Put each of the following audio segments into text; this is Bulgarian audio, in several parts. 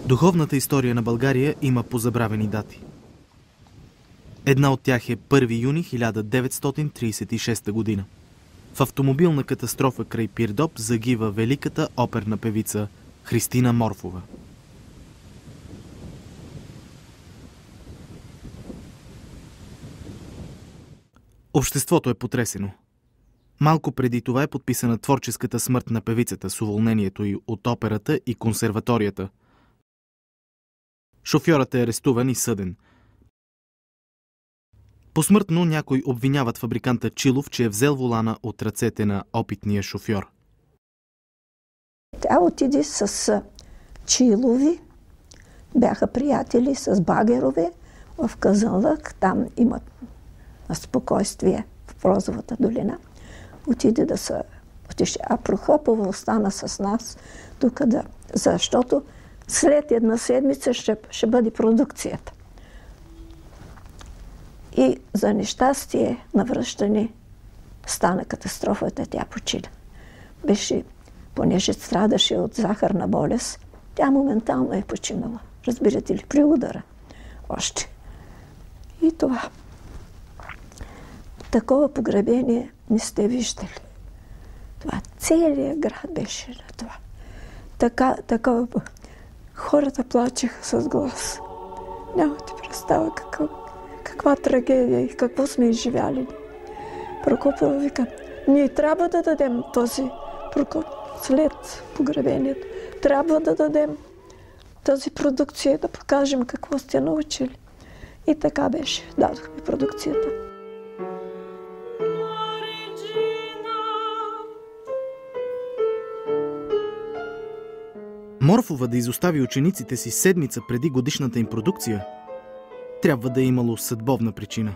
Духовната история на България има позабравени дати. Една от тях е 1 юни 1936 година. В автомобилна катастрофа край Пирдоп загива великата оперна певица Христина Морфова. Обществото е потресено. Малко преди това е подписана творческата смърт на певицата с уволнението й от операта и консерваторията. Шофьорът е арестуван и съден. Посмъртно някои обвиняват фабриканта Чилов, че е взел волана от ръцете на опитния шофьор. Тя отиде с Чилови, бяха приятели с Багерови в Казанлък, там имат спокойствие в Розовата долина. Отиде да се отише. А Прохопова остана с нас тук, защото след една седмица ще бъде продукцията. И за нещастие на връщане стана катастрофата, тя почина. Понеже страдаше от захарна болест, тя моментално е починала. Разбирате ли, при удара още. И това. Такова погребение не сте виждали. Това целият град беше на това. Такова. Хората плачеха с глас. Нямате представа каква трагедия и какво сме изживяли. Прокопова вика, ние трябва да дадем този Прокоп след погребението. Трябва да дадем тази продукция, да покажем какво сте научили. И така беше. Дадохме продукцията. Морфова да изостави учениците си седмица преди годишната им продукция, трябва да е имало съдбовна причина.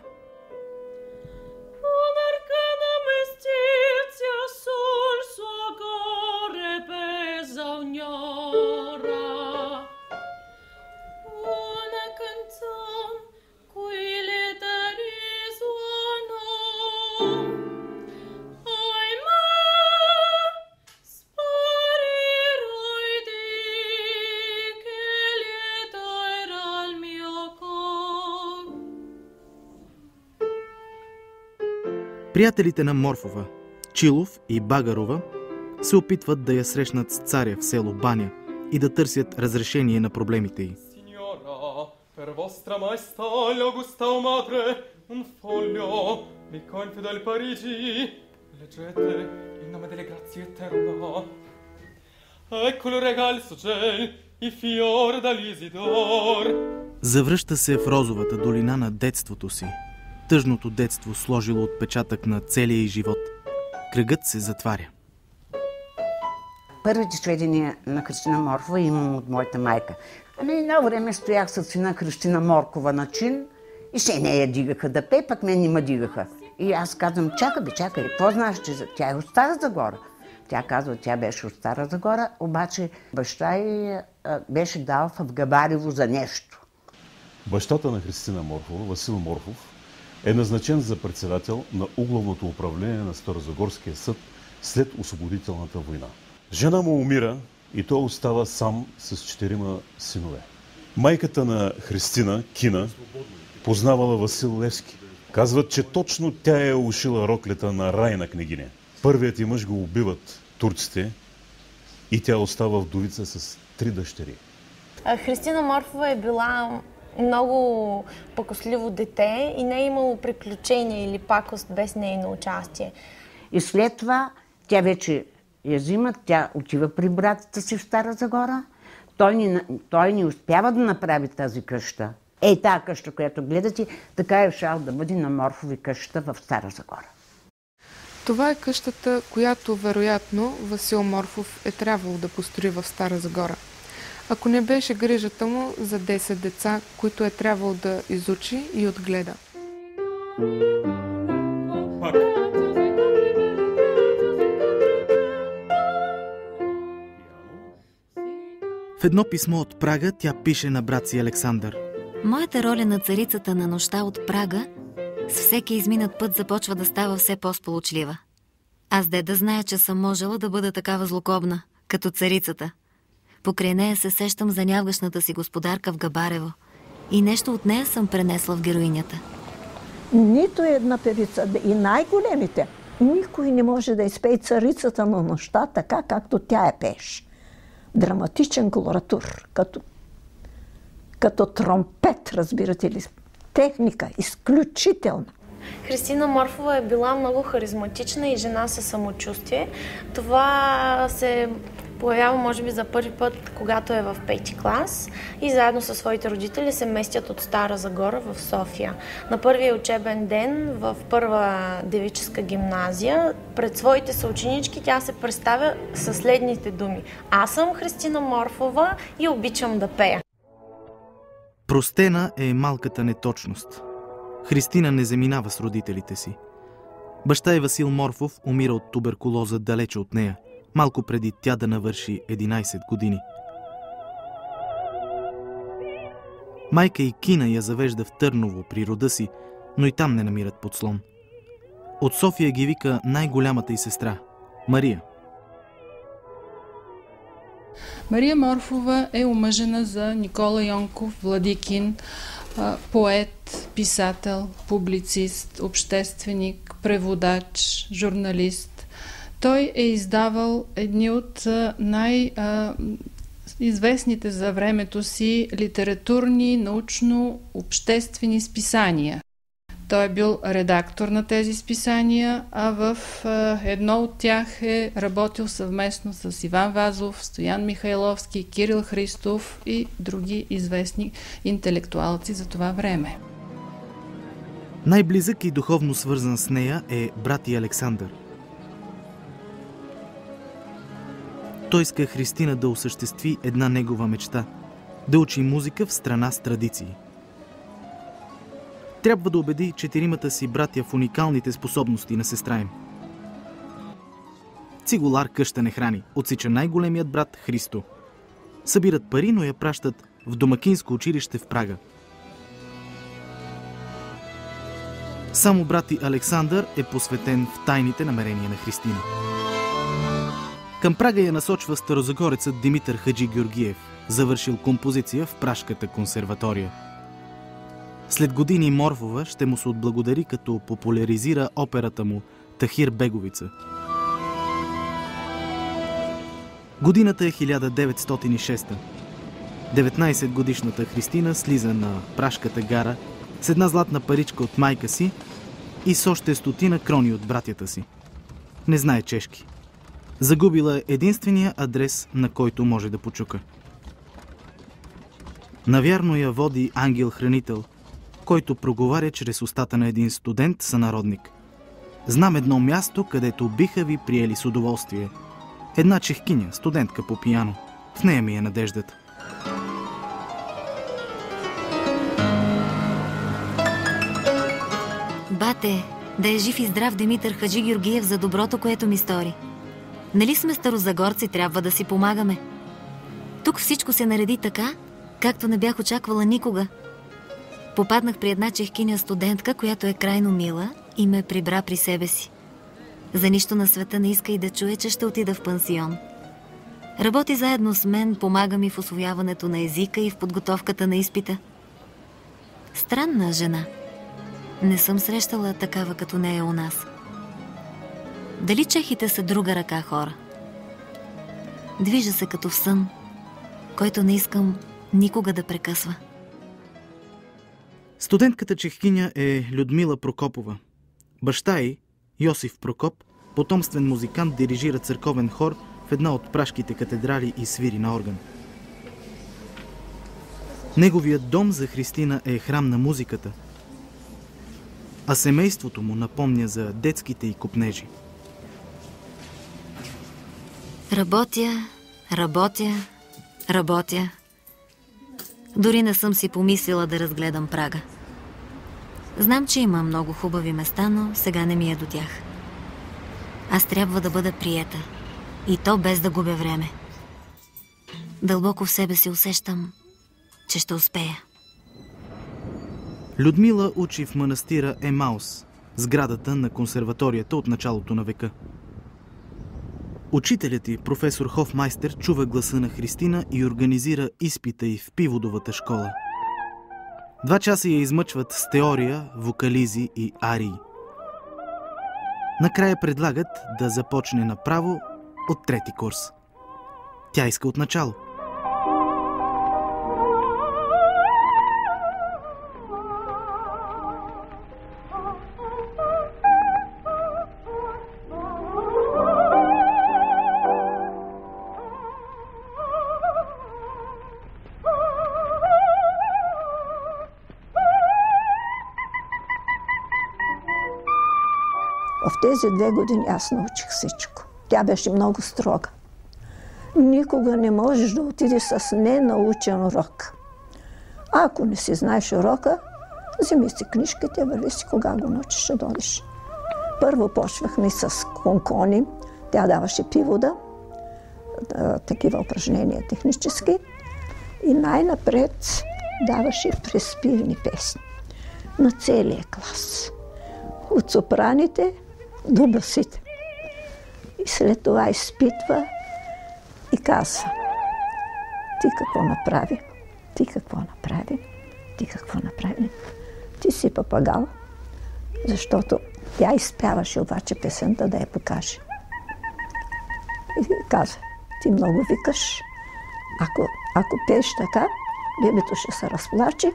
Приятелите на Морфова, Чилов и Багарова, се опитват да я срещнат с царя в село Баня и да търсят разрешение на проблемите й. Завръща се в Розовата долина на детството си. Тъжното детство сложило отпечатък на целия й живот. Кръгът се затваря. Първите сведения на Христина Морфова имам от моята майка. Едно време стоях с сина Христина Моркова на чин и се не я дигаха да пее, пък мен не ме дигаха. И аз казвам, чакай, какво знаеш, че тя е от Стара Загора? Тя казва, тя беше от Стара Загора, обаче баща й беше дал в Габарево за нещо. Бащата на Христина Морфова, Васил Морфов, е назначен за председател на Углавното управление на Старозагорския съд след освободителната война. Жена му умира и той остава сам с 4 синове. Майката на Христина, Кина, познавала Васил Левски. Казват, че точно тя е ушила роклята на Райна княгиня. Първият и мъж го убиват турците и тя остава вдовица с 3 дъщери. Христина Морфова е била много пакостливо дете и не е имало приключения или пакост без нейно участие. И след това тя вече я взимат, тя отива при братата си в Стара Загора. Той не успява да направи тази къща. Тази къща, която гледате, така е шал да бъде на Морфови къщата в Стара Загора. Това е къщата, която вероятно Васил Морфов е трябвало да построи в Стара Загора. Ако не беше грижата му за 10 деца, които е трябвало да изучи и отгледа. В едно писмо от Прага тя пише на брат си Александър. Моята роля на царицата на нощта от Прага с всеки изминат път започва да става все по-сполучлива. Аз де да зная, че съм можела да бъда такава злокобна, като царицата. Покрай нея се сещам за нявгашната си господарка в Габарево. И нещо от нея съм пренесла в героинята. Нито една певица, и най-големите, никой не може да изпее Царицата на нощта така, както тя я пееше. Драматичен колоратур, като тромпет, разбирате ли. Техника изключителна. Христина Морфова е била много харизматична и жена със самочувствие. Това се появява, може би, за първи път, когато е в 5-ти клас и заедно със своите родители се местят от Стара Загора в София. На първия учебен ден в първа девическа гимназия пред своите съученички тя се представя със следните думи: "Аз съм Христина Морфова и обичам да пея." Простена е малката неточност. Христина не заминава с родителите си. Баща й Васил Морфов умира от туберкулоза далече от нея, малко преди тя да навърши 11 години. Майка и Кина я завежда в Търново при рода си, но и там не намират подслон. От София ги вика най-голямата й сестра – Мария. Мария Морфова е омъжена за Никола Йонков Владикин, поет, писател, публицист, общественик, преводач, журналист. Той е издавал едни от най-известните за времето си литературни, научно-обществени списания. Той е бил редактор на тези списания, а в едно от тях е работил съвместно с Иван Вазов, Стоян Михайловски, Кирил Христов и други известни интелектуалци за това време. Най-близък и духовно свързан с нея е брат й Александър. Той иска Христина да осъществи една негова мечта – да учи музика в страна с традиции. Трябва да убеди 4-мата си братя в уникалните способности на сестра им. Цигулар къща не храни, отсича най-големият брат Христо. Събират пари, но я пращат в домакинско училище в Прага. Само брат й Александър е посветен в тайните намерения на Христина. Към Прага я насочва старозагорецът Димитър Хаджи Георгиев, завършил композиция в Пражката консерватория. След години Морфова ще му се отблагодари, като популяризира операта му Тахир Беговица. Годината е 1906. 19-годишната Христина слиза на Пражката гара с една златна паричка от майка си и с още 100 крони от братята си. Не знае чешки. Загубила е единствения адрес, на който може да почука. Навярно я води ангел-хранител, който проговаря чрез устата на един студент-сънародник. Знам едно място, където биха ви приели с удоволствие. Една чехкиня, студентка по пияно. В нея ми е надеждата. Бате, да е жив и здрав Димитър Хаджи Георгиев за доброто, което ми стори. Нали сме старозагорци, трябва да си помагаме. Тук всичко се нареди така, както не бях очаквала никога. Попаднах при една чехкиня студентка, която е крайно мила и ме прибра при себе си. За нищо на света не иска и да чуе, че ще отида в пансион. Работи заедно с мен, помага ми в усвояването на езика и в подготовката на изпита. Странна жена. Не съм срещала такава като нея у нас. Дали чехите са друга ръка хора? Движа се като в сън, който не искам никога да прекъсва. Студентката чехкиня е Людмила Прокопова. Баща й, Йосиф Прокоп, потомствен музикант, дирижира църковен хор в една от пражките катедрали и свири на орган. Неговият дом за Христина е храм на музиката, а семейството му напомня за детските й копнежи. Работя. Дори не съм си помислила да разгледам Прага. Знам, че има много хубави места, но сега не ми е до тях. Аз трябва да бъда приета. И то без да губя време. Дълбоко в себе си усещам, че ще успея. Людмила учи в манастира Емаус, сградата на консерваторията от началото на века. Учителят й, професор Хофмайстер, чува гласа на Христина и организира изпита й в пиводовата школа. 2 часа я измъчват с теория, вокализи и арии. Накрая предлагат да започне направо от 3-ти курс. Тя иска от начало. В тези 2 години аз научих всичко. Тя беше много строга. Никога не можеш да отидеш с ненаучен урок. Ако не си знаеш урока, вземи си книжките, върви си, кога го научиш, ще дойдеш. Първо почвахме с конкони. Тя даваше пивода, такива упражнения технически. И най-напред даваше преспивни песни на целия клас. От сопраните до басите. И след това изпитва и казва: ти какво направи? Ти какво направи? Ти какво направи? Ти си папагал, защото тя изпяваше обаче песента да я покаже. И казва: ти много викаш. Ако пееш така, бебето ще се разплаче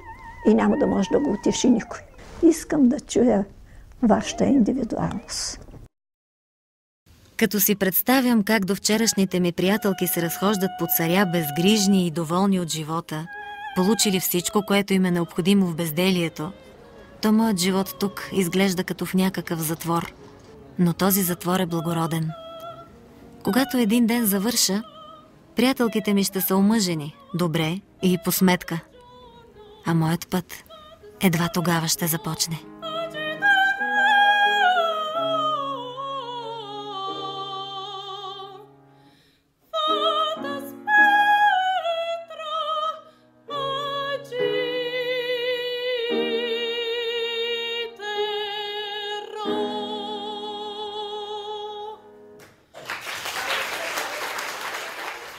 и няма да може да го утеши никой. Искам да чуя вашата индивидуалност. Като си представям как до вчерашните ми приятелки се разхождат по царя безгрижни и доволни от живота, получили всичко, което им е необходимо в безделието, то моят живот тук изглежда като в някакъв затвор. Но този затвор е благороден. Когато един ден завърша, приятелките ми ще са омъжени, добре и по сметка. А моят път едва тогава ще започне.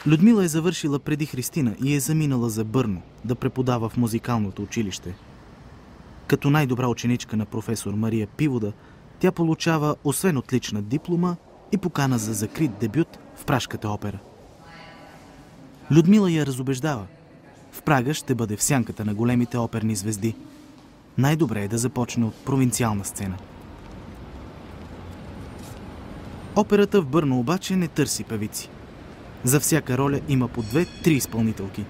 Людмила е завършила преди Христина и е заминала за Бърно да преподава в музикалното училище. Като най-добра ученичка на професор Мария Пивода, тя получава освен отлична диплома и покана за закрит дебют в Пражката опера. Людмила я разубеждава. В Прага ще бъде в сянката на големите оперни звезди. Най-добре е да започне от провинциална сцена. Операта в Бърно обаче не търси певици. За всяка роля има по 2-3 изпълнителки.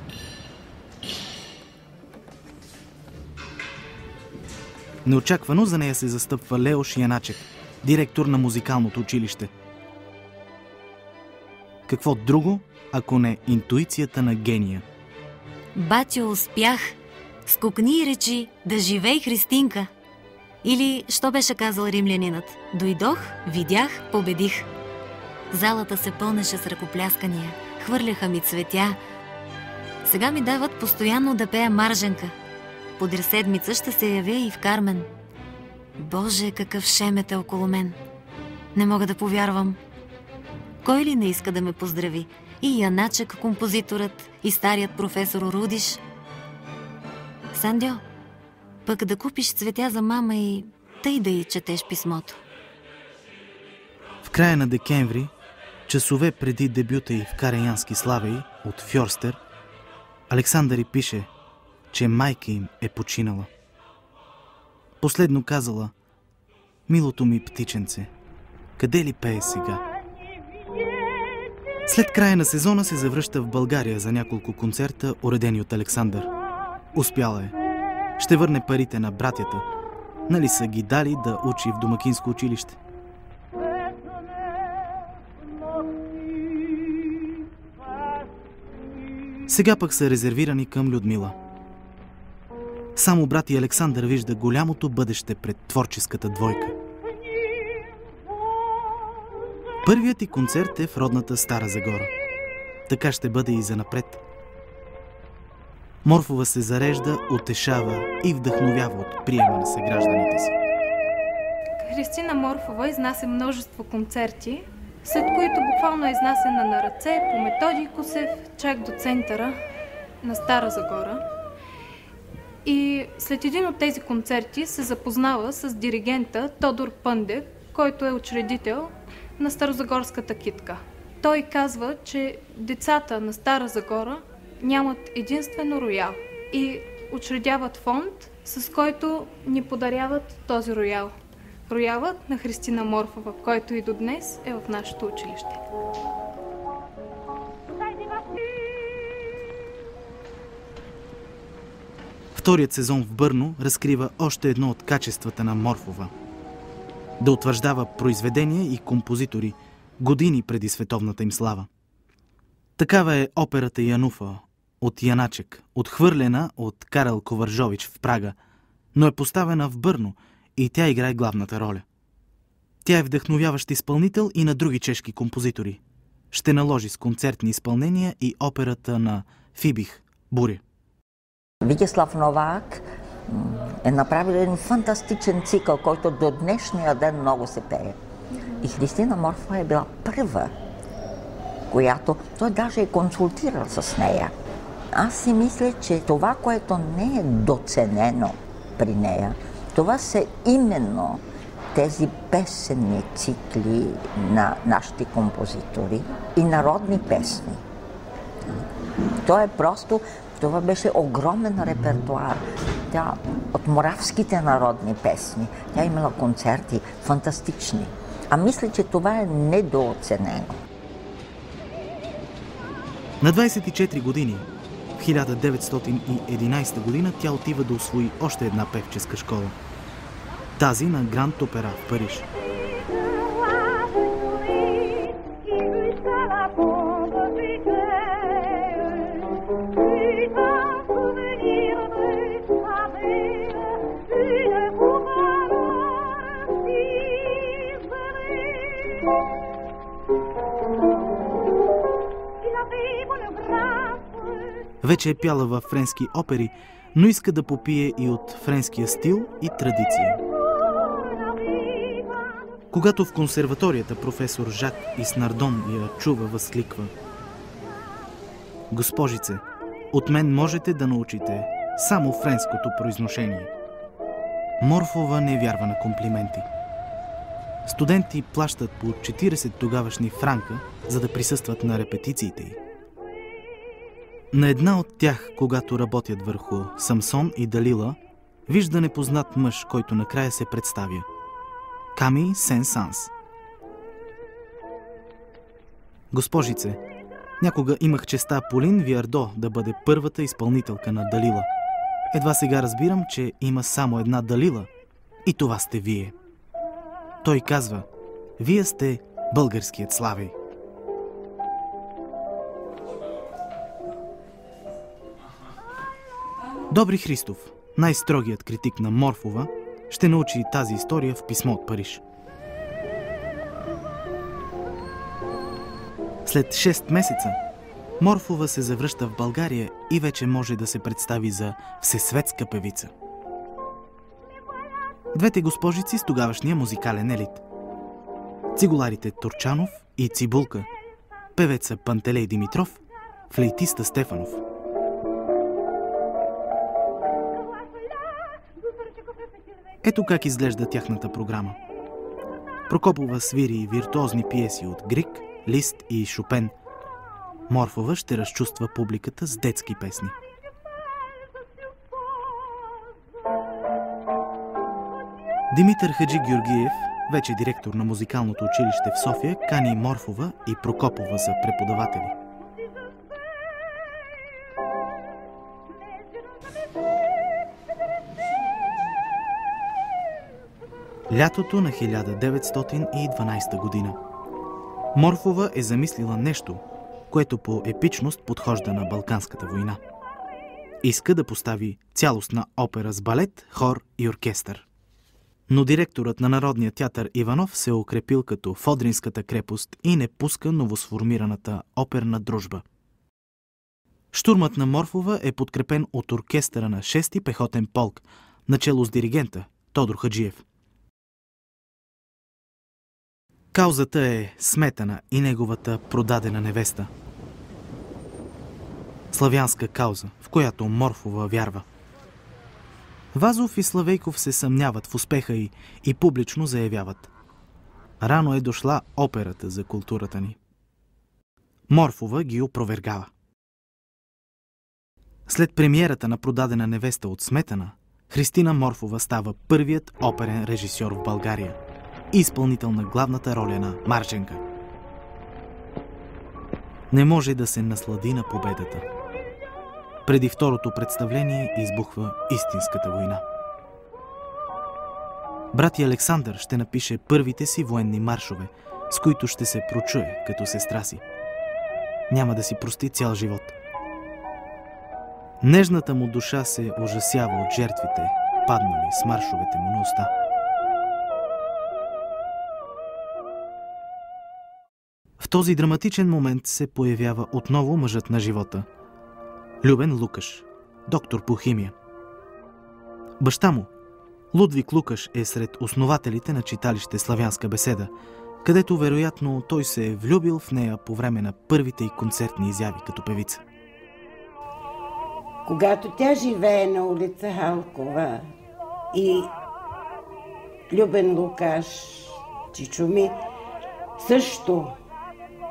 Неочаквано за нея се застъпва Леош Яначек, директор на музикалното училище. Какво друго, ако не интуицията на гения? Батю, успях! Скокни и речи: да живей Христинка! Или, що беше казал римлянинът: дойдох, видях, победих. Залата се пълнеше с ръкопляскания, хвърляха ми цветя. Сега ми дават постоянно да пея Марженка. Подир седмица ще се явя и в Кармен. Боже, какъв шемет е около мен! Не мога да повярвам. Кой ли не иска да ме поздрави? И Яначек, композиторът, и старият професор Рудиш. Сандьо, пък да купиш цветя за мама и тъй да й четеш писмото. В края на декември, часове преди дебюта й в Караянски славей от Фьорстер, Александър й пише, че майка им е починала. Последно казала: милото ми птиченце, къде ли пее сега? След края на сезона се завръща в България за няколко концерта, уредени от Александър. Успяла е. Ще върне парите на братята. Нали са ги дали да учи в домакинско училище? Сега пък са резервирани към Людмила. Само брат и Александър вижда голямото бъдеще пред творческата двойка. Първият ти концерт е в родната Стара Загора. Така ще бъде и занапред. Морфова се зарежда, утешава и вдъхновява от приема на съгражданите си. Христина Морфова изнася множество концерти след които буквално е изнасена на ръце по Методий Кусев, чак до центъра на Стара Загора. И след един от тези концерти се запознава с диригента Тодор Пъндев, който е учредител на Старозагорската китка. Той казва, че децата на Стара Загора нямат единствено роял и учредяват фонд, с който ни подаряват този роял. Роялът на Христина Морфова, който и до днес е в нашето училище. Вторият сезон в Бърно разкрива още едно от качествата на Морфова. Да утвърждава произведения и композитори години преди световната им слава. Такава е операта Януфа от Яначек, отхвърлена от Карел Ковържович в Прага, но е поставена в Бърно и тя играе главната роля. Тя е вдъхновяващ изпълнител и на други чешки композитори. Ще наложи с концертни изпълнения и операта на Фибих «Буря». Витислав Новак е направил един фантастичен цикъл, който до днешния ден много се пее. И Христина Морфова е била първа, която той даже е консултирал с нея. Аз си мисля, че това, което не е доценено при нея, това са именно тези песенни цикли на нашите композитори и народни песни. Това беше огромен репертуар. Тя от моравските народни песни. Тя имала концерти фантастични. А мисля, че това е недооценено. На 24 години, в 1911 година, тя отива да усвои още една певческа школа. Тази на Гранд Опера в Париж. Вече е пяла във френски опери, но иска да попие и от френския стил и традиция. Когато в консерваторията професор Жак Иснардон я чува, възкликва: „Госпожице, от мен можете да научите само френското произношение“. Морфова не вярва на комплименти. Студенти плащат по 40 тогавашни франка, за да присъстват на репетициите й. На една от тях, когато работят върху Самсон и Далила, вижда непознат мъж, който накрая се представя: Ками Сен-Санс. „Госпожице, някога имах честа Полин Виардо да бъде първата изпълнителка на Далила. Едва сега разбирам, че има само една Далила и това сте вие“. Той казва: „Вие сте българският Славей“. Добри Христов, най-строгият критик на Морфова, ще научи тази история в писмо от Париж. След 6 месеца Морфова се завръща в България и вече може да се представи за всесветска певица. Двете госпожици с тогавашния музикален елит. Цигуларите Турчанов и Цибулка, певеца Пантелей Димитров, флейтиста Стефанов. Ето как изглежда тяхната програма. Прокопова свири виртуозни пиеси от Грик, Лист и Шопен. Морфова ще разчувства публиката с детски песни. Димитър Хаджигеоргиев, вече директор на музикалното училище в София, кани Морфова и Прокопова за преподаватели. Лятото на 1912 година. Морфова е замислила нещо, което по епичност подхожда на Балканската война. Иска да постави цялостна опера с балет, хор и оркестър. Но директорът на Народния театър Иванов се е укрепил като в Одринската крепост и не пуска новосформираната оперна дружба. Щурмът на Морфова е подкрепен от оркестъра на 6-ти пехотен полк, начело с диригента Тодор Хаджиев. Каузата е Сметана и неговата продадена невеста. Славянска кауза, в която Морфова вярва. Вазов и Славейков се съмняват в успеха й и публично заявяват: рано е дошла операта за културата ни. Морфова ги опровергава. След премиерата на продадена невеста от Сметана, Христина Морфова става първият оперен режисьор в България и изпълнител на главната роля на Марженка. Не може да се наслади на победата. Преди второто представление избухва истинската война. Брат Александър ще напише първите си военни маршове, с които ще се прочуе като сестра си. Няма да си прости цял живот. Нежната му душа се ужасява от жертвите, паднали с маршовете му на уста. В този драматичен момент се появява отново мъжът на живота – Любен Лукаш, доктор по химия. Баща му, Лудвик Лукаш, е сред основателите на читалище Славянска беседа, където вероятно той се е влюбил в нея по време на първите й концертни изяви като певица. Когато тя живее на улица Халкова и Любен Лукаш, чичо ми, също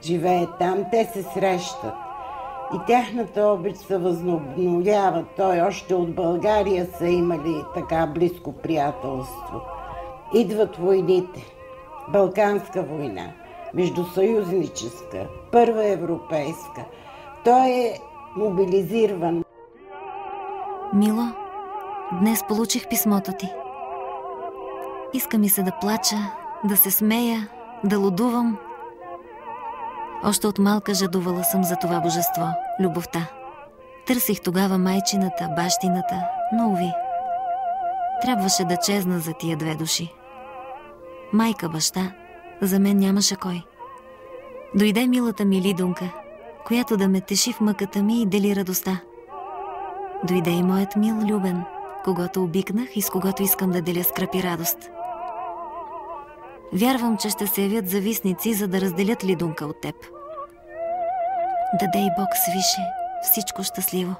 живее там, те се срещат. И тяхната обич се възобновява. Той още от България са имали така близко приятелство. Идват войните. Балканска война, междусъюзническа, първа европейска. Той е мобилизиран. Мило, днес получих писмото ти. Иска ми се да плача, да се смея, да лудувам. Още от малка жадувала съм за това божество, любовта. Търсих тогава майчината, бащината, но уви. Трябваше да чезна за тия две души. Майка, баща, за мен нямаше кой. Дойде милата ми Лидунка, която да ме теши в мъката ми и дели радостта. Дойде и моят мил Любен, когото обикнах и с когото искам да деля скръп и радост. Вярвам, че ще се явят завистници, за да разделят Лидунка от теб. Да дай Бог свише всичко щастливо.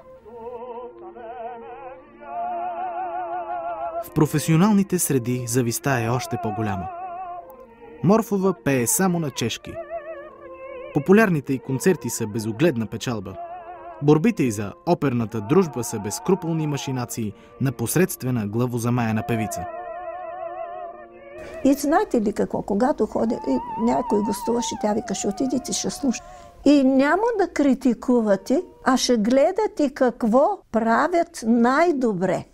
В професионалните среди зависта е още по-голяма. Морфова пее само на чешки. Популярните й концерти са безогледна печалба. Борбите й за оперната дружба са безскрупулни машинации на посредствена главозамаяна певица. И знаете ли какво? Когато ходи и някой гостуваше, тя викаше: отидите, ще слушате. И няма да критикувате, а ще гледате какво правят най-добре.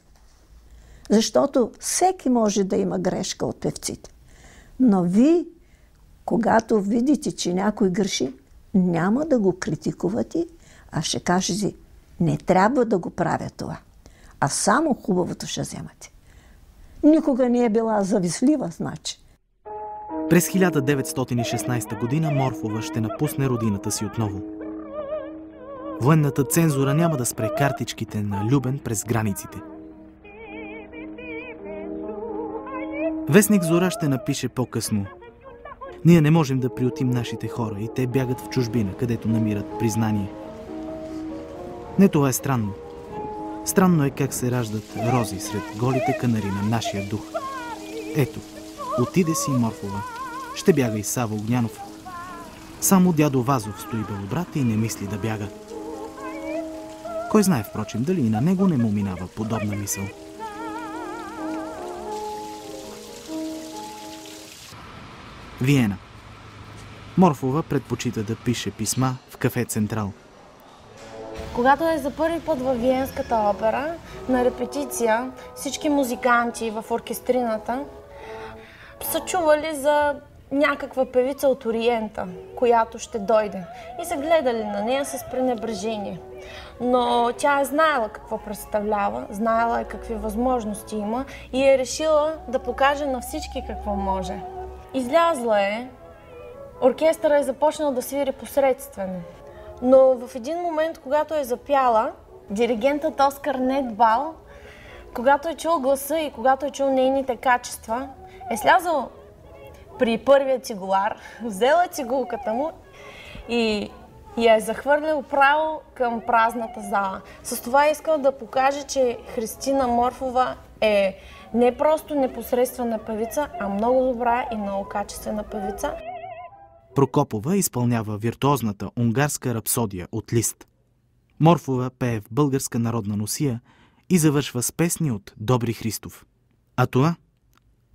Защото всеки може да има грешка от певците. Но ви, когато видите, че някой греши, няма да го критикувате, а ще кажете: не трябва да го правя това, а само хубавото ще вземате. Никога не е била завистлива, значи. През 1916 година Морфова ще напусне родината си отново. Военната цензура няма да спре картичките на Любен през границите. Вестник Зора ще напише по-късно: ние не можем да приютим нашите хора и те бягат в чужбина, където намират признание. Не, това е странно. Странно е как се раждат рози сред голите канари на нашия дух. Ето, отиде си Морфова. Ще бяга и Сава Огнянов. Само дядо Вазов стои белобрат и не мисли да бяга. Кой знае, впрочем, дали и на него не му минава подобна мисъл. Виена. Морфова предпочита да пише писма в кафе Централ. Когато е за първи път във Виенската опера, на репетиция всички музиканти в оркестрината са чували за някаква певица от Ориента, която ще дойде, и са гледали на нея с пренебрежение. Но тя е знаела какво представлява, знаела е какви възможности има и е решила да покаже на всички какво може. Излязла е, оркестъра е започнал да свири посредствено. Но в един момент, когато е запяла, диригентът Оскар Недбал, когато е чул гласа и когато е чул нейните качества, е слязал при първия цигулар, взела цигулката му и я е захвърлил право към празната зала. С това искал да покаже, че Христина Морфова е не просто непосредствена певица, а много добра и много качествена певица. Прокопова изпълнява виртуозната унгарска рапсодия от Лист. Морфова пее в българска народна носия и завършва с песни от Добри Христов. А това –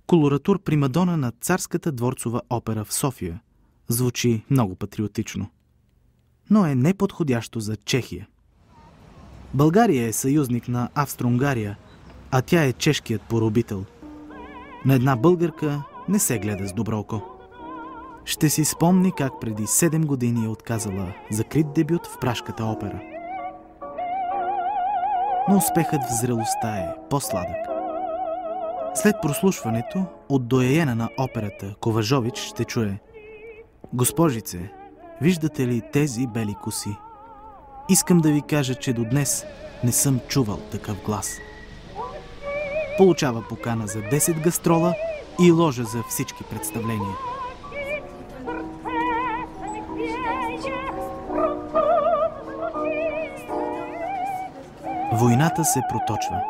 колоратур примадона на Царската дворцова опера в София. Звучи много патриотично. Но е неподходящо за Чехия. България е съюзник на Австро-Унгария, а тя е чешкият поробител. На една българка не се гледа с добро око. Ще си спомни как преди 7 години е отказала закрит дебют в Пражката опера. Но успехът в зрелостта е по-сладък. След прослушването от доайена на операта Коважович ще чуе: „Госпожице, виждате ли тези бели коси? Искам да ви кажа, че до днес не съм чувал такъв глас." Получава покана за 10 гастрола и ложа за всички представления. Войната се проточва.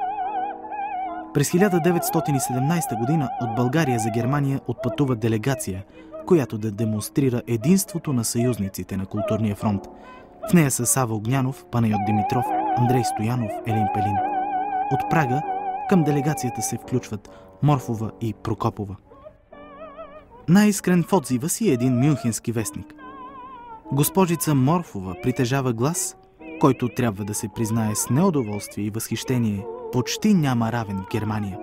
През 1917 година от България за Германия отпътува делегация, която да демонстрира единството на съюзниците на Културния фронт. В нея са Сава Огнянов, Панайот Димитров, Андрей Стоянов, Елин Пелин. От Прага към делегацията се включват Морфова и Прокопова. Най-искрен в отзива си е един мюнхенски вестник. Госпожица Морфова притежава глас, който трябва да се признае с неудоволствие и възхищение, почти няма равен в Германия.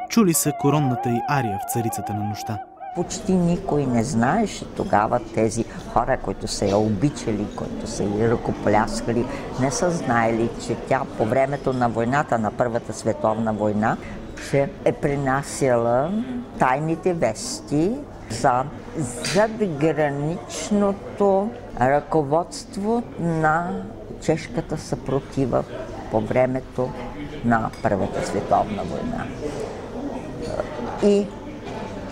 Чули са коронната й ария в Царицата на нощта. Почти никой не знаеше тогава тези хора, които са я обичали, които са я ръкопляскали, не са знаели, че тя по времето на войната, на Първата световна война, че е принасяла тайните вести за задграничното ръководство на чешката съпротива по времето на Първата световна война. И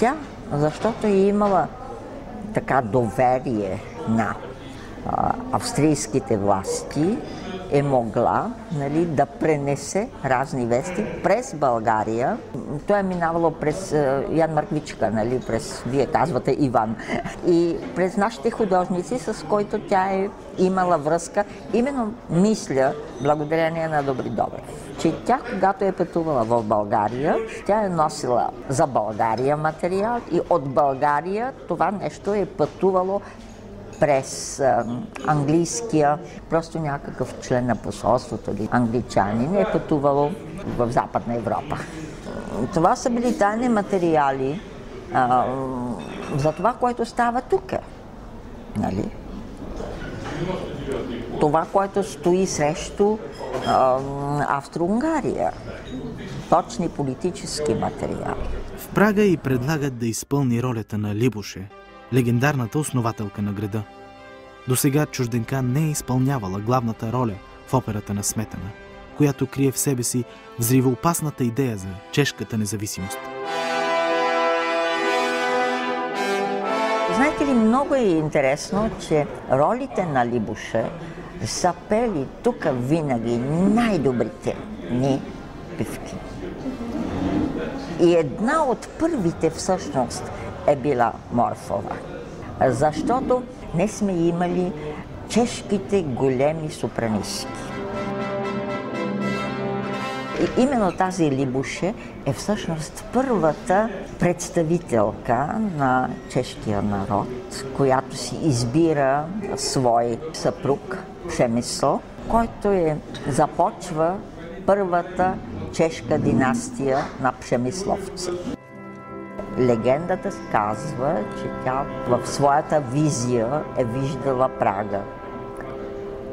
тя, защото е имала така доверие на австрийските власти, е могла, нали, да пренесе разни вести през България. То е минавало през Ян Марквичка, нали, през, вие казвате, Иван. И през нашите художници, с които тя е имала връзка, именно мисля, благодарение на Добри Добрев, че тя, когато е пътувала в България, тя е носила за България материал и от България това нещо е пътувало през английския, просто някакъв член на посолството или англичанин е пътувало в Западна Европа. Това са били тайни материали за това, което става тук. Нали? Това, което стои срещу Австро-Унгария. Точни политически материали. В Прага й предлагат да изпълни ролята на Либуше, легендарната основателка на града. Досега чужденка не е изпълнявала главната роля в операта на Сметана, която крие в себе си взривоопасната идея за чешката независимост. Знаете ли, много е интересно, че ролите на Либуше са пели тук винаги най-добрите ни певки. И една от първите всъщност е била Морфова, защото не сме имали чешките големи сопранистки. И именно тази Либуше е всъщност първата представителка на чешкия народ, която си избира свой съпруг Přemysl, който започва първата чешка династия на Přemyslovци. Легендата казва, че тя в своята визия е виждала Прага,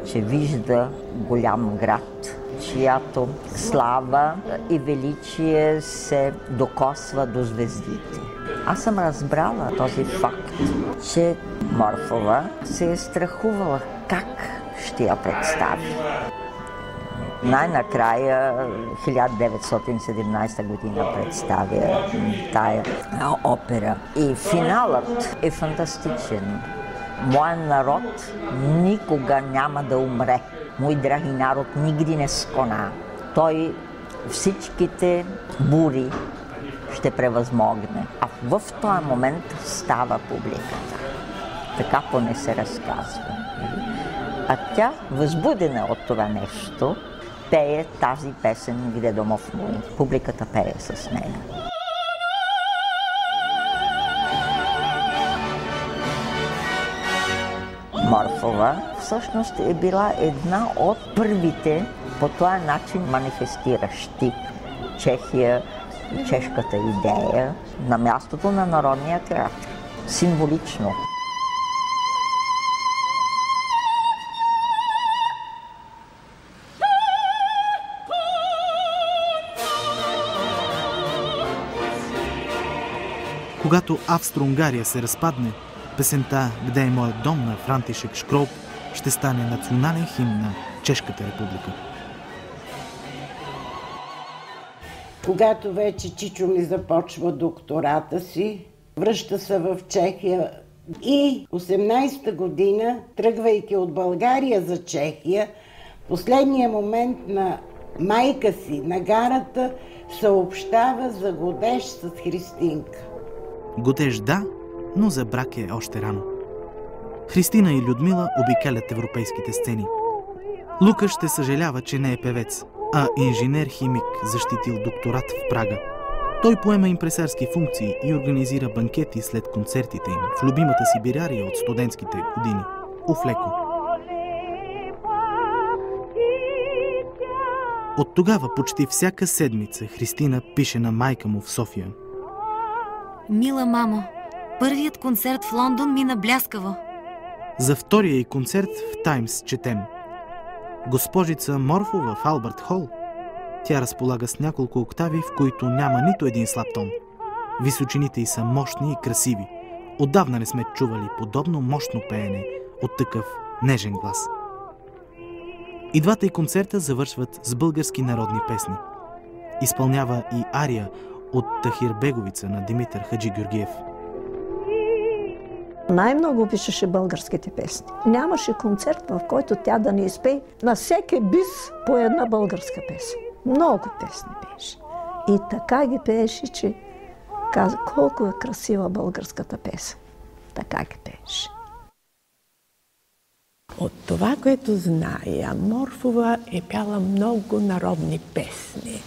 че вижда голям град, чиято слава и величие се докосва до звездите. Аз съм разбрала този факт, че Морфова се е страхувала как ще я представи. Най-накрая 1917 година представя тая опера. И финалът е фантастичен. Моят народ никога няма да умре. Мой драги народ никди не скона. Той всичките бури ще превъзмогне. А в този момент става публиката. Така поне се разказва. А тя, възбудена от това нещо, пее тази песен "Где домов мой". Публиката пее с нея. Морфова всъщност е била една от първите по този начин манифестиращи Чехия и чешката идея на мястото на Народния театър. Символично. Когато Австро-Унгария се разпадне, песента "Где е моят дом" на Франтишек Шкролп ще стане национален химн на Чешката република. Когато вече Чичо ми започва доктората си, връща се в Чехия и 18-та година, тръгвайки от България за Чехия, последния момент на майка си на гарата съобщава за годеж с Христинка. Годеж да, но за брак е още рано. Христина и Людмила обикалят европейските сцени. Лука ще съжалява, че не е певец, а инженер-химик, защитил докторат в Прага. Той поема импресарски функции и организира банкети след концертите им в любимата Сибирария от студентските години – Офлеко. От тогава почти всяка седмица Христина пише на майка му в София. Мила мамо, първият концерт в Лондон мина бляскаво. За втория й концерт в Таймс четем: госпожица Морфова в Албърт Хол. Тя разполага с няколко октави, в които няма нито един слаб тон. Височините й са мощни и красиви. Отдавна не сме чували подобно мощно пеене от такъв нежен глас. И двата й концерта завършват с български народни песни. Изпълнява и ария от Тахир Беговица на Димитър Хаджигеоргиев. Най-много пишеше българските песни. Нямаше концерт, в който тя да не изпее на всеки бис по една българска песен. Много песни пееше. И така ги пееше, че каза колко е красива българската песен. Така ги пееше. От това, което зная, Морфова е пяла много народни песни.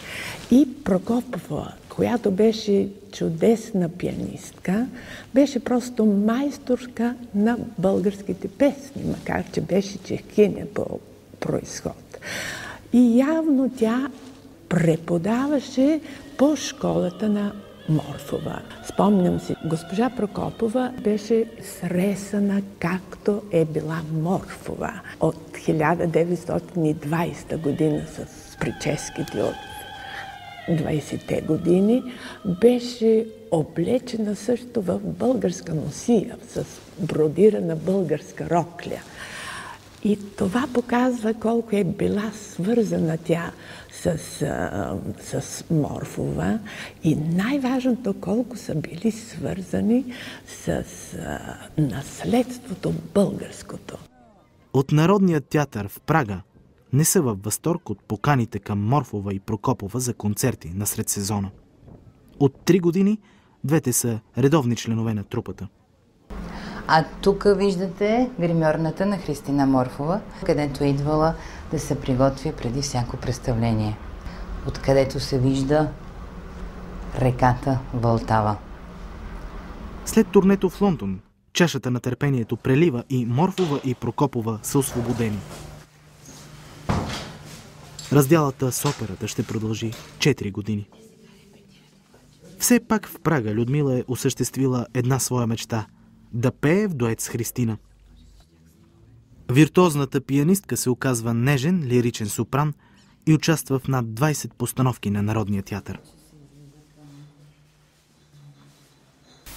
И Прокопова, която беше чудесна пианистка, беше просто майсторка на българските песни, макар че беше чехиня по произход. И явно тя преподаваше по школата на Морфова. Спомням си, госпожа Прокопова беше сресана както е била Морфова от 1920 година с прическите от 20-те години. Беше облечена също в българска носия, с бродирана българска рокля. И това показва колко е била свързана тя с Морфова и най-важното колко са били свързани с наследството българското. От Народния театър в Прага не са във възторг от поканите към Морфова и Прокопова за концерти насред сезона. От 3 години двете са редовни членове на трупата. А тук виждате гримьорната на Христина Морфова, където е идвала да се приготви преди всяко представление, откъдето се вижда реката Вълтава. След турнето в Лондон, чашата на търпението прелива и Морфова и Прокопова са освободени. Разделата с операта ще продължи 4 години. Все пак в Прага Людмила е осъществила една своя мечта – да пее в дует с Христина. Виртуозната пианистка се оказва нежен, лиричен сопран и участва в над 20 постановки на Народния театър.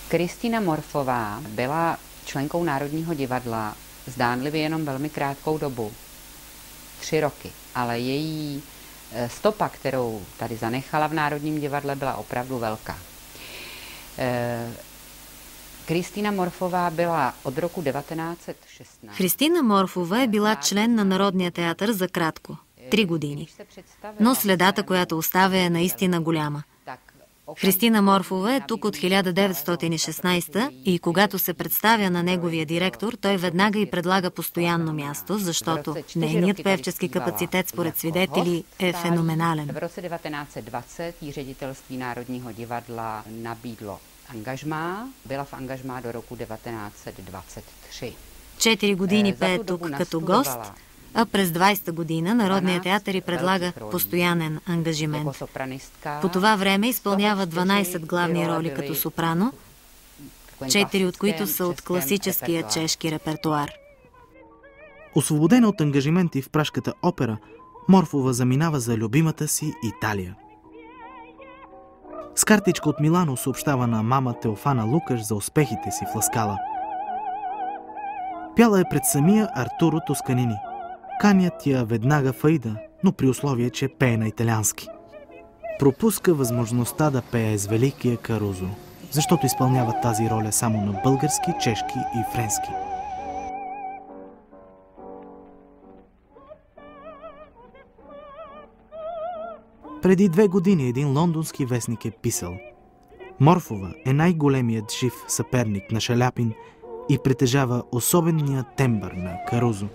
Kristýna Morfová byla členkou Národního divadla zdánlivě jenom velmi krátkou dobu. 3 roky. ale její stopa, kterou tady zanechala v Národním divadle, byla opravdu velká. Кристина Морфова била от roku 1916. Христина Морфова е била член на Народния театър за кратко, 3 години. Но следата, която оставя, е наистина голяма. Христина Морфова е тук от 1916 и когато се представя на неговия директор, той веднага и предлага постоянно място, защото нейният певчески капацитет, според свидетели, е феноменален. В roce 1920 jí ředitelství Národního divadla nabídlo angažmá, byla v angažmá do roku 1923. 4 години пее тук като гост, а през 20-та година Народният театър й предлага постоянен ангажимент. По това време изпълнява 12 главни роли като сопрано, 4 от които са от класическия чешки репертуар. Освободена от ангажименти в Пражката опера, Морфова заминава за любимата си Италия. С картичка от Милано съобщава на мама Теофана Лукаш за успехите си в Ла Скала. Пяла е пред самия Артуро Тосканини. Канят я веднага в Аида, но при условие, че пее на италиански. Пропуска възможността да пее с великия Карузо, защото изпълнява тази роля само на български, чешки и френски. Преди 2 години един лондонски вестник е писал: Морфова е най-големият жив съперник на Шаляпин и притежава особения тембър на Карузо.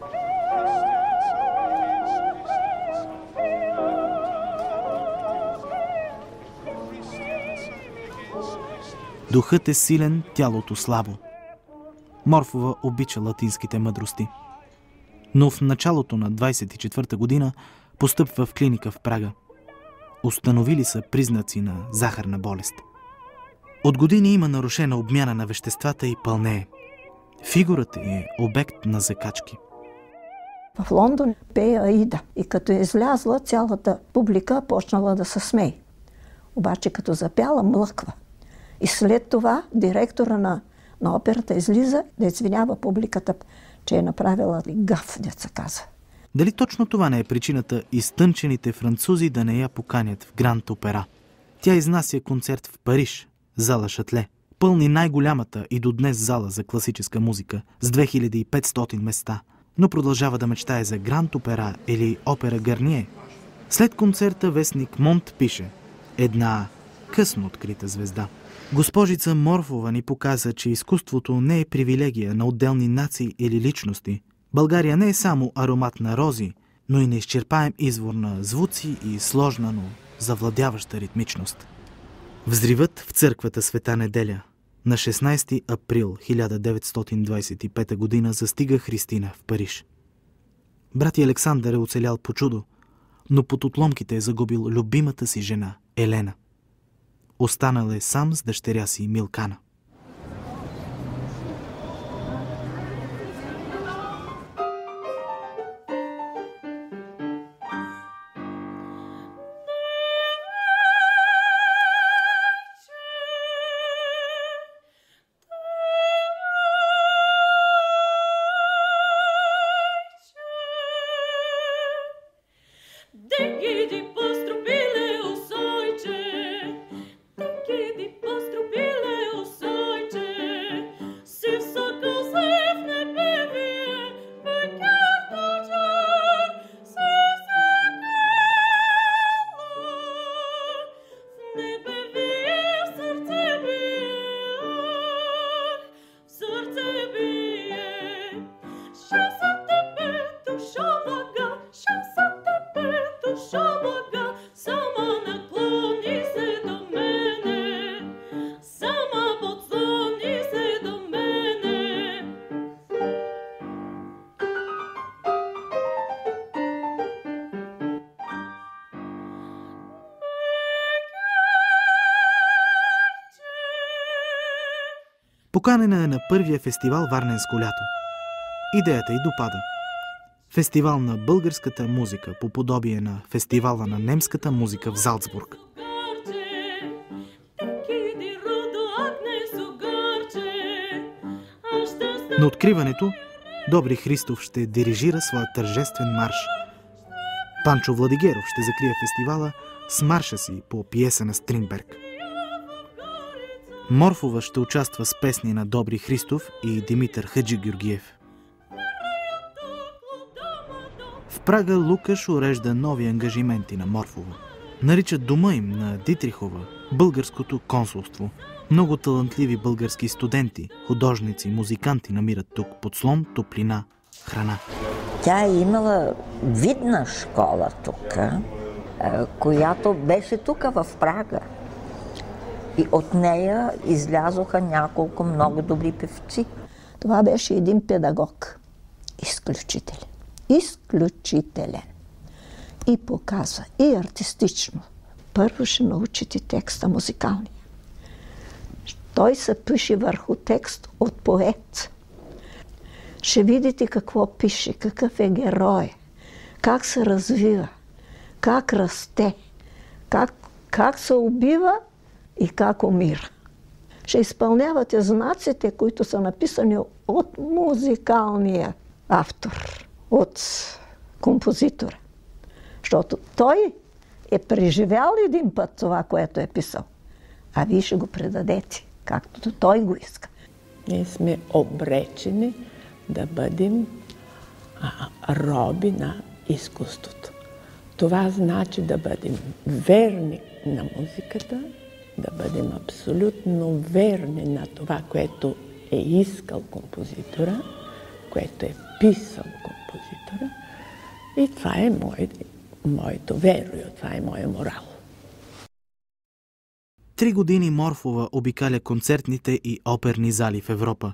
Духът е силен, тялото слабо. Морфова обича латинските мъдрости. Но в началото на 24-та година постъпва в клиника в Прага. Установили са признаци на захарна болест. От години има нарушена обмяна на веществата и пълнее. Фигурата е обект на закачки. В Лондон пее Аида и като е излязла, цялата публика почнала да се смее. Обаче като запяла, млъква. И след това директора на операта излиза да извинява публиката, че е направила гаф, деца каза. Дали точно това не е причината изтънчените французи да не я поканят в Гранд Опера? Тя изнася концерт в Париж, зала Шатле. Пълни най-голямата и до днес зала за класическа музика с 2500 места, но продължава да мечтае за Гранд Опера или Опера Гарние. След концерта вестник Монт пише: една късно открита звезда. Госпожица Морфова ни показа, че изкуството не е привилегия на отделни нации или личности. България не е само аромат на рози, но и неизчерпаем извор на звуци и сложна, но завладяваща ритмичност. Взривът в църквата Света Неделя на 16 април 1925 година застига Христина в Париж. Брат Александър е оцелял по чудо, но под отломките е загубил любимата си жена Елена. Останал е сам с дъщеря си Милкана. Поканена е на първия фестивал Варненско лято. Идеята й допада. Фестивал на българската музика, по подобие на фестивала на немската музика в Залцбург. На откриването Добри Христов ще дирижира своя тържествен марш. Панчо Владигеров ще закрие фестивала с марша си по пиеса на Стринберг. Морфова ще участва с песни на Добри Христов и Димитър Хаджигюргиев. В Прага Лукаш урежда нови ангажименти на Морфова. Нарича дома им на Дитрихова българското консулство. Много талантливи български студенти, художници, музиканти намират тук подслон, топлина, храна. Тя е имала видна школа тук, която беше тук в Прага. И от нея излязоха няколко много добри певци. Това беше един педагог. Изключителен. Изключителен. И показва, и артистично. Първо ще научите текста музикалния. Той се пише върху текст от поет. Ще видите какво пише, какъв е герой, как се развива, как расте, как се убива и как умира. Ще изпълнявате знаците, които са написани от музикалния автор, от композитора. Защото той е преживял един път това, което е писал, а вие ще го предадете, както той го иска. Ние сме обречени да бъдем роби на изкуството. Това значи да бъдем верни на музиката, да бъдем абсолютно верни на това, което е искал композитора, което е писал композитора. И това е моето верою, това е моя морал. 3 години Морфова обикаля концертните и оперни зали в Европа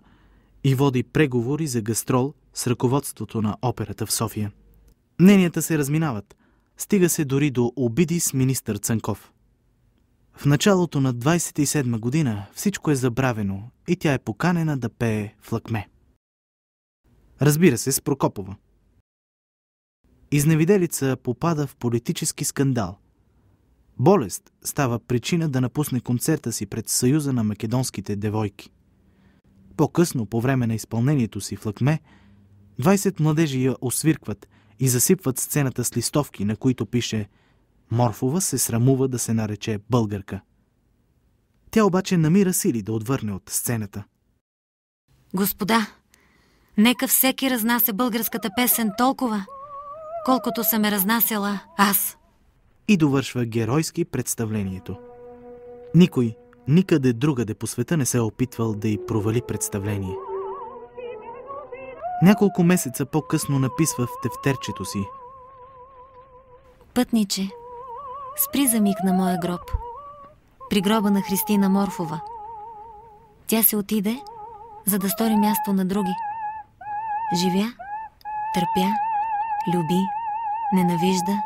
и води преговори за гастрол с ръководството на операта в София. Мненията се разминават. Стига се дори до обиди с министър Цанков. В началото на 27 година всичко е забравено и тя е поканена да пее в Лакме. Разбира се, с Прокопова. Изневиделица попада в политически скандал. Болест става причина да напусне концерта си пред Съюза на македонските девойки. По-късно, по време на изпълнението си в Лакме, 20 младежи я освиркват и засипват сцената с листовки, на които пише «Морфова се срамува да се нарече българка». Тя обаче намира сили да отвърне от сцената. Господа, нека всеки разнася българската песен толкова, колкото съм е разнасяла аз. И довършва геройски представлението. Никой, никъде другаде по света не се е опитвал да й провали представление. Няколко месеца по-късно написва в тефтерчето си: Пътниче, спри за миг на моя гроб, при гроба на Христина Морфова. Тя се отиде, за да стори място на други. Живя, търпя, люби, ненавижда,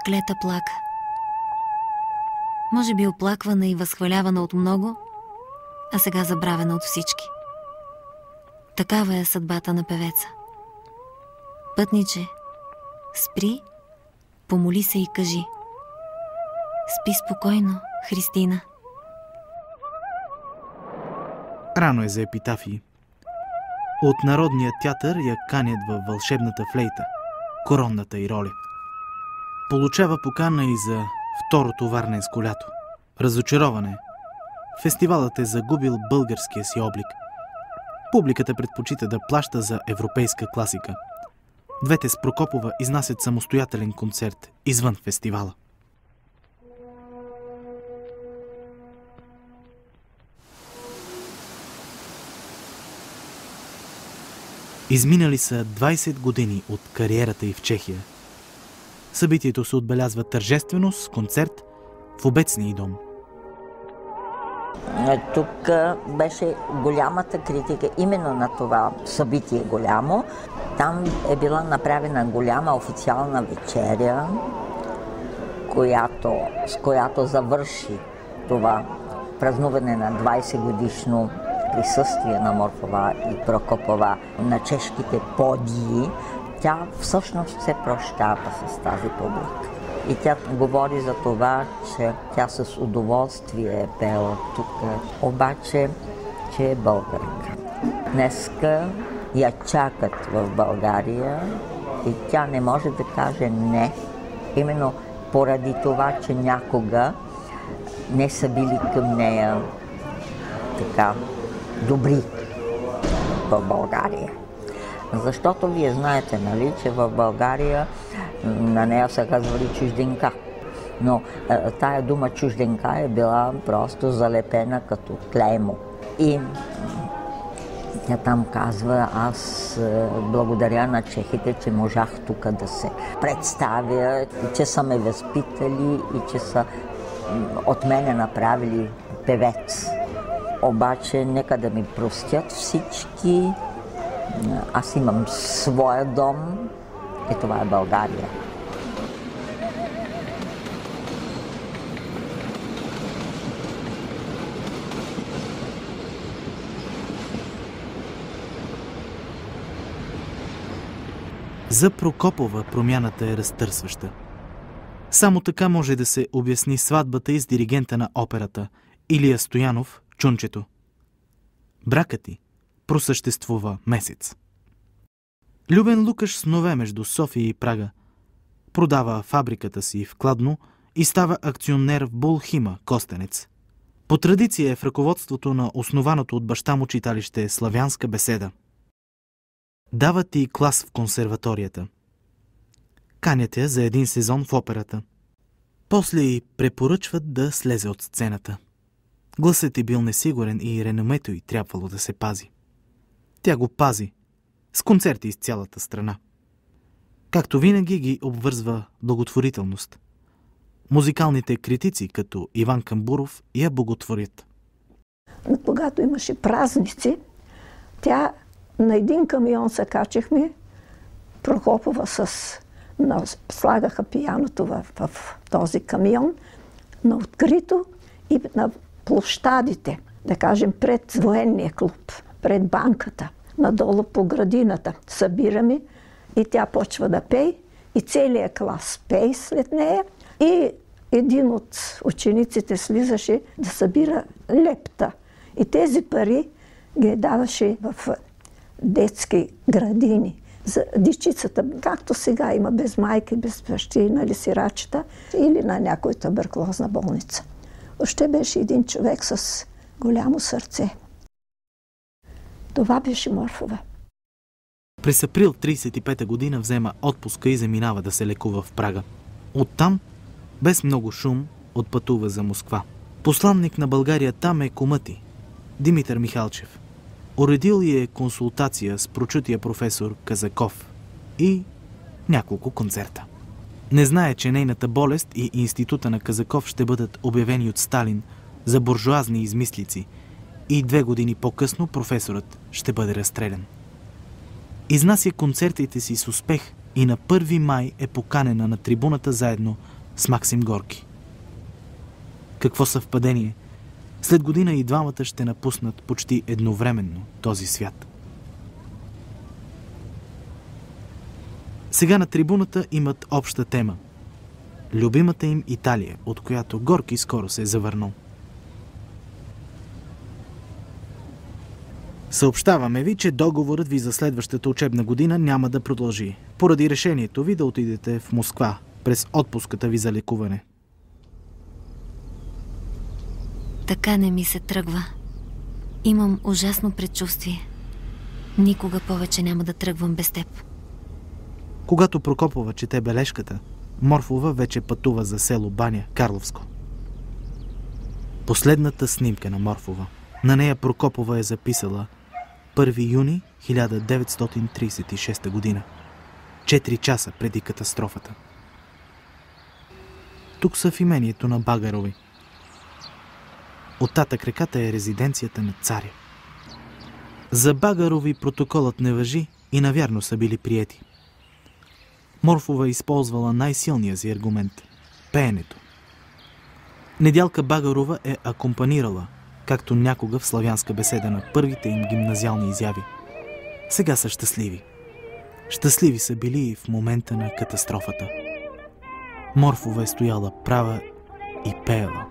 клета плака. Може би оплаквана и възхвалявана от много, а сега забравена от всички. Такава е съдбата на певеца. Пътниче, спри, помоли се и кажи: спи спокойно, Христина. Рано е за епитафии. От Народния театър я канят във вълшебната флейта, коронната й роля. Получава покана и за второто варненско лято. Разочароване. Фестивалът е загубил българския си облик. Публиката предпочита да плаща за европейска класика. Двете с Прокопова изнасят самостоятелен концерт извън фестивала. Изминали са 20 години от кариерата й в Чехия. Събитието се отбелязва тържествено с концерт в обецния дом. Тук беше голямата критика именно на това събитие голямо. Там е била направена голяма официална вечеря, с която завърши това празнуване на 20 годишно присъствие на Морфова и Прокопова на чешките подии. Тя всъщност се прощава с тази публика. И тя говори за това, че тя с удоволствие е пела тук, обаче, че е българка. Днеска я чакат в България и тя не може да каже не Именно поради това, че някога не са били към нея така добри в България. Защото вие знаете, нали, че в България на нея са казвали чужденка. Но тая дума чужденка е била просто залепена като клеймо. И тя там казва, аз благодаря на чехите, че можах тук да се представя, че са ме възпитали и че са от мене направили певец. Обаче нека да ми простят всички. Аз имам своя дом и това е България. За Прокопова промяната е разтърсваща. Само така може да се обясни сватбата и с диригента на операта Илия Стоянов, Чунчето. Бракът ѝ просъществува месец. Любен Лукаш снове между София и Прага. Продава фабриката си в Кладно и става акционер в Булхима, Костенец. По традиция е в ръководството на основаното от баща му читалище Славянска беседа. Дават и клас в консерваторията. Канят я за един сезон в операта. После й препоръчват да слезе от сцената. Гласът й бил несигурен и реномето й трябвало да се пази. Тя го пази с концерти из цялата страна. Както винаги ги обвързва благотворителност. Музикалните критици, като Иван Камбуров, я боготворят. Когато имаше празници, тя на един камион се качихме, Прокопова слагаха пияното в този камион, на открито и на площадите, да кажем пред военния клуб, пред банката, надолу по градината. Събираме и тя почва да пее и целият клас пее след нея и един от учениците слизаше да събира лепта. И тези пари ги даваше в детски градини за дечицата, както сега има без майки, без бащи, нали, сирачета или на някоя туберкулозна болница. Още беше един човек с голямо сърце. Това беше Морфова. През април 1935 година взема отпуска и заминава да се лекува в Прага. Оттам, без много шум, отпътува за Москва. Посланник на България там е кумът й, Димитър Михалчев. Уредил е консултация с прочутия професор Казаков и няколко концерта. Не знае, че нейната болест и института на Казаков ще бъдат обявени от Сталин за буржоазни измислици и 2 години по-късно професорът ще бъде разстрелян. Изнася концертите си с успех и на 1 май е поканена на трибуната заедно с Максим Горки. Какво съвпадение! След година и двамата ще напуснат почти едновременно този свят. Сега на трибуната имат обща тема – любимата им Италия, от която Горки скоро се е завърнал. Съобщаваме ви, че договорът ви за следващата учебна година няма да продължи, поради решението ви да отидете в Москва през отпуската ви за лекуване. Така не ми се тръгва. Имам ужасно предчувствие. Никога повече няма да тръгвам без теб. Когато Прокопова чете бележката, Морфова вече пътува за село Баня, Карловско. Последната снимка на Морфова. На нея Прокопова е записала 1 юни 1936 година. 4 часа преди катастрофата. Тук са в имението на Багарови. Оттатък реката е резиденцията на царя. За Багарови протоколът не важи и навярно са били приети. Морфова използвала най-силния си аргумент – пеенето. Недялка Багарова е акомпанирала, както някога в славянска беседа на първите им гимназиални изяви. Сега са щастливи. Щастливи са били и в момента на катастрофата. Морфова е стояла права и пеела.